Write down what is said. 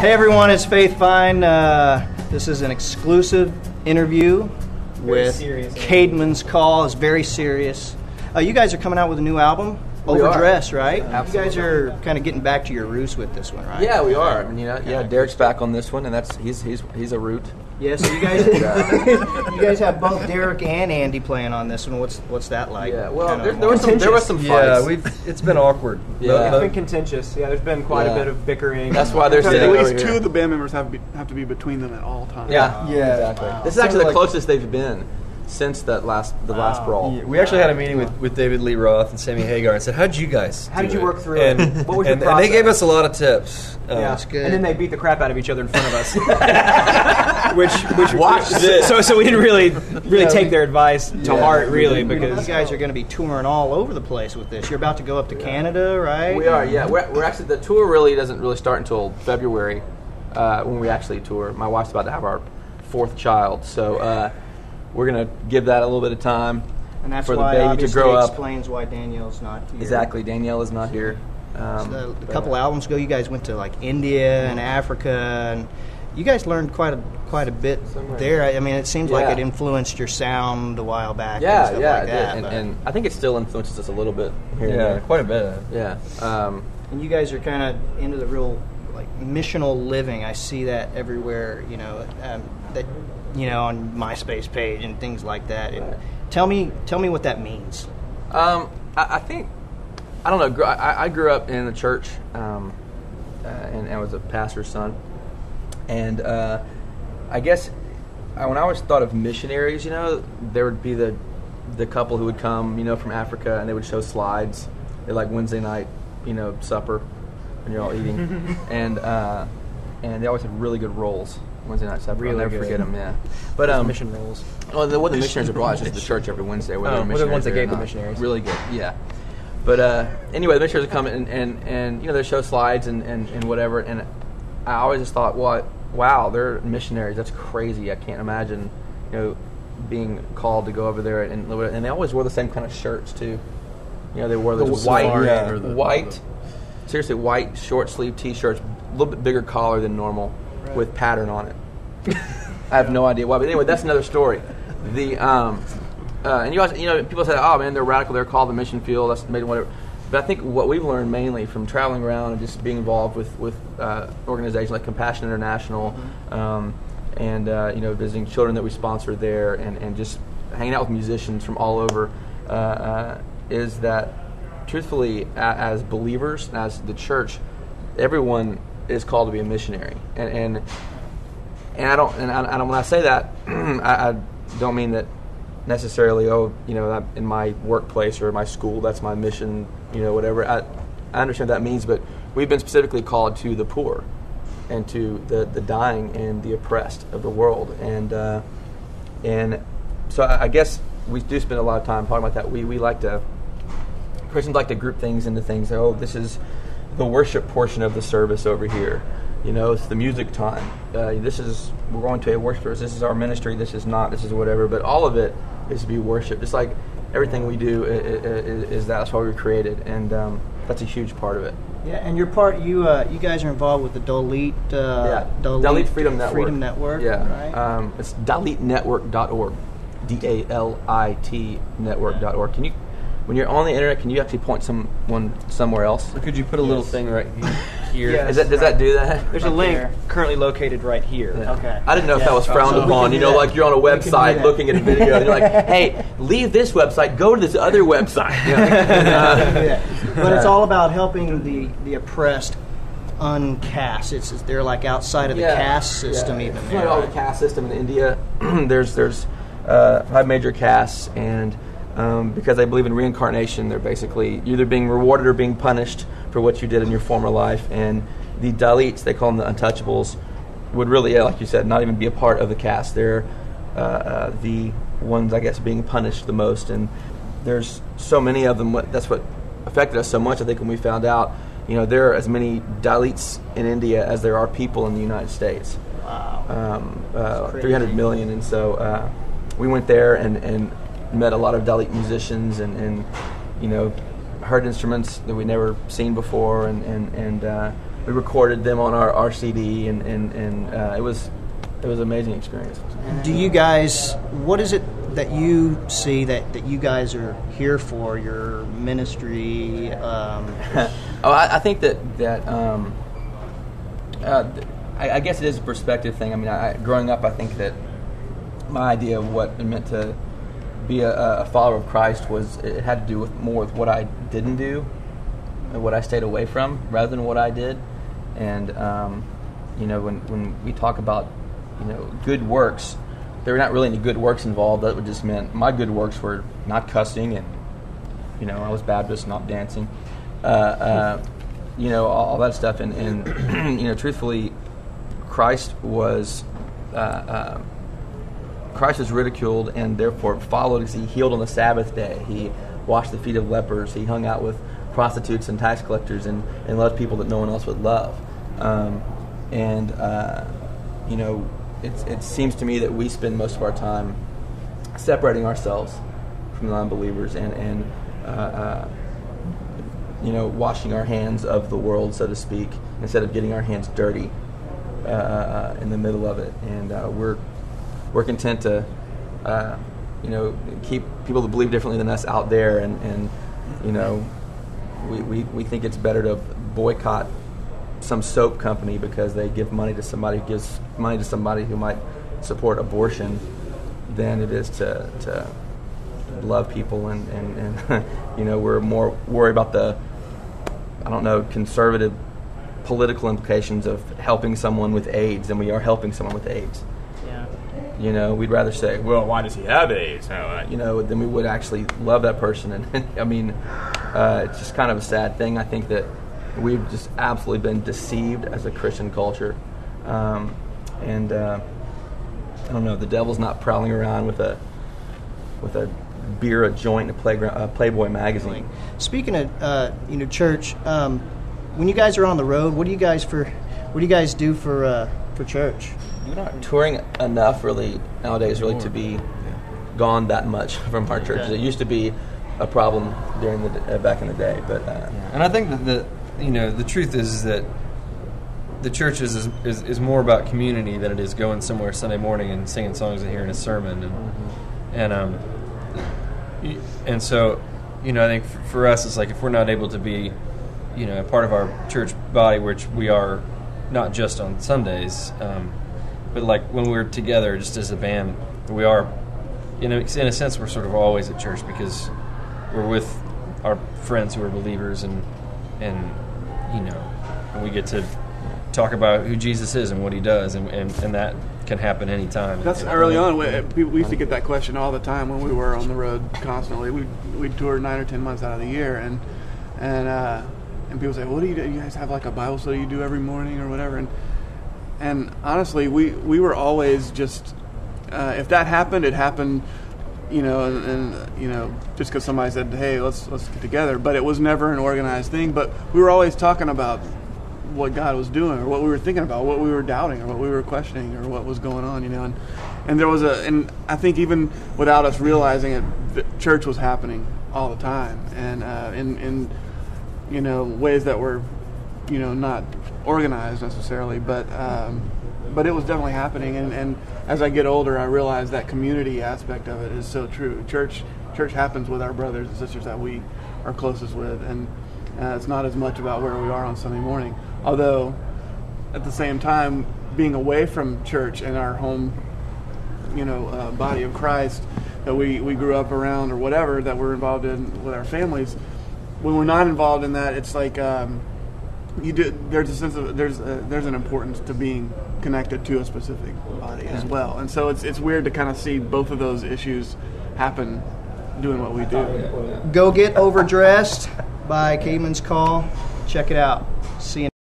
Hey everyone, it's Faith Fine. This is an exclusive interview with Caedmon's Call. It's very serious. You guys are coming out with a new album, Overdress, right? Absolutely. You guys are kind of getting back to your roots with this one, right? Yeah, we are. I mean, Derek's back on this one, and he's a root. Yeah, so you guys you guys have both Derek and Andy playing on this one. What's that like? Yeah, well, there was some fights. Yeah, it's been awkward. Yeah, it's been contentious. Yeah, there's been quite a bit of bickering. That's why there's at least two of the band members have to be between them at all times. Yeah, exactly. Wow. This is actually the closest they've been since the last brawl. Yeah, we actually had a meeting with David Lee Roth and Sammy Hagar and said, "How'd you guys? How did you work through it?" it? What was your and process? they gave us a lot of tips. That's good. And then they beat the crap out of each other in front of us. So we didn't really take their advice to heart, really, because you guys are going to be touring all over the place with this. You're about to go up to Canada, right? We are. Yeah, we're actually, the tour really doesn't really start until February when we actually tour. My wife's about to have our 4th child, so we're going to give that a little bit of time and that's for the why baby to grow up. Explains why Danielle's not here. Exactly, Danielle is not here. So a couple albums ago, you guys went to like India and Africa, and you guys learned quite a bit there. I mean, it seems like it influenced your sound a while back. Yeah, and stuff like that, and I think it still influences us a little bit here. Yeah, and there. quite a bit. Yeah. And you guys are kind of into the real like missional living. I see that everywhere. That on MySpace page and things like that. And tell me what that means. I think, I don't know. I grew up in the church, and was a pastor's son, and I guess when I always thought of missionaries, there would be the couple who would come, from Africa, and they would show slides at like Wednesday night, supper, when you're all eating, and they always had really good rolls. Wednesday night supper. I'll never forget them. Yeah, but mission roles. Well, the missionaries are brought. It's just the church every Wednesday. Whether the ones that gave the missionaries. Really good. Yeah. But anyway, the missionaries would come and they show slides and whatever. And I always just thought, wow, they're missionaries. That's crazy. I can't imagine, being called to go over there and they always wore the same kind of shirts too. They wore those white, seriously white short sleeve T-shirts, a little bit bigger collar than normal. With pattern on it. I have no idea why, but anyway, that's another story. The and you guys, people say, "Oh man, they're radical. They're called the mission field. That's made whatever." But I think what we've learned mainly from traveling around and just being involved with organizations like Compassion International, and visiting children that we sponsor there, and just hanging out with musicians from all over, is that truthfully, as believers, as the church, everyone is called to be a missionary, and I don't when I say that I don't mean that necessarily in my workplace or my school that's my mission, whatever. I understand what that means, but we've been specifically called to the poor and to the dying and the oppressed of the world, and so I guess we do spend a lot of time talking about that. We like to, Christians like to group things into things. This is the worship portion of the service over here. It's the music time. We're going to a worship service. This is our ministry. This is not. This is whatever. But all of it is to be worship. Just like everything we do is that's why we were created, and that's a huge part of it. Yeah, and your part, you guys are involved with the Dalit. Dalit Freedom Network. Freedom Network. Yeah, right. It's dalitnetwork.org. DALIT network.org. Can you? When you're on the internet, can you actually point someone somewhere else? Or could you put a little thing right here? Yes. Does that do that? There's a link currently located right here. Yeah. Okay. I didn't know if that was frowned upon. Like you're on a website looking at a video, and you're like, "Hey, leave this website, go to this other website." But it's all about helping the oppressed uncast. They're like outside of the caste system even. There. All the caste system in India. there's 5 major castes, and because they believe in reincarnation, they're basically either being rewarded or being punished for what you did in your former life. And the Dalits, they call them the untouchables, would really, like you said, not even be a part of the caste. They're the ones, I guess, being punished the most. And there's so many of them. That's what affected us so much, I think, when we found out, there are as many Dalits in India as there are people in the United States. Wow. 300 million. And so we went there and met a lot of Dalit musicians and heard instruments that we'd never seen before, and we recorded them on our CD, and it was an amazing experience. Do you guys? What is it that you see that you guys are here for? Your ministry. I think that I guess it is a perspective thing. I mean, growing up, I think that my idea of what it meant to be a follower of Christ it had to do more with what I didn't do and what I stayed away from rather than what I did. And when we talk about good works, there were not really any good works involved. That would just meant my good works were not cussing and I was Baptist, not dancing, all that stuff. And truthfully, Christ was ridiculed and therefore followed because he healed on the Sabbath day. He washed the feet of lepers. He hung out with prostitutes and tax collectors and loved people that no one else would love. It seems to me that we spend most of our time separating ourselves from the non-believers and washing our hands of the world, so to speak, instead of getting our hands dirty in the middle of it. And we're content to keep people that believe differently than us out there, and we think it's better to boycott some soap company because they give money to somebody who gives money to somebody who might support abortion than it is to love people, and we're more worried about the conservative political implications of helping someone with AIDS than we are helping someone with AIDS. Yeah. We'd rather say, well, why does he have AIDS? Than we would actually love that person. And I mean, it's just kind of a sad thing. I think that we've just absolutely been deceived as a Christian culture. I don't know, the devil's not prowling around with a beer, a joint, a Playboy magazine. Speaking of church, when you guys are on the road, what do you guys do for church? We're not touring enough really nowadays to be gone that much from our churches. Okay. It used to be a problem during back in the day, but and I think that the truth is that the church is more about community than it is going somewhere Sunday morning and singing songs and hearing a sermon, and so I think for us it's like if we're not able to be a part of our church body, which we are not just on Sundays, but like when we're together just as a band, we are in a sense we're sort of always at church because we're with our friends who are believers and we get to talk about who Jesus is and what he does, and that can happen anytime. That's early on. We used to get that question all the time when we were on the road constantly. We'd tour 9 or 10 months out of the year, and people say, "What do you do? You guys have like a Bible study you do every morning or whatever?" And honestly, we were always just if that happened, it happened. Just because somebody said, "Hey, let's get together," but it was never an organized thing. But we were always talking about what God was doing, or what we were thinking about, what we were doubting, or what we were questioning, or what was going on, And there was and I think even without us realizing it, the church was happening all the time, and in ways that were, not organized necessarily, but it was definitely happening. And as I get older, I realize that community aspect of it is so true. Church happens with our brothers and sisters that we are closest with, and it's not as much about where we are on Sunday morning. Although, at the same time, being away from church and our home, body of Christ that we grew up around or whatever that we're involved in with our families, when we're not involved in that, it's like there's a sense of there's an importance to being connected to a specific body as well, and so it's weird to kind of see both of those issues happen doing what we do. Go Get Overdressed by Caedmon's Call. Check it out. See you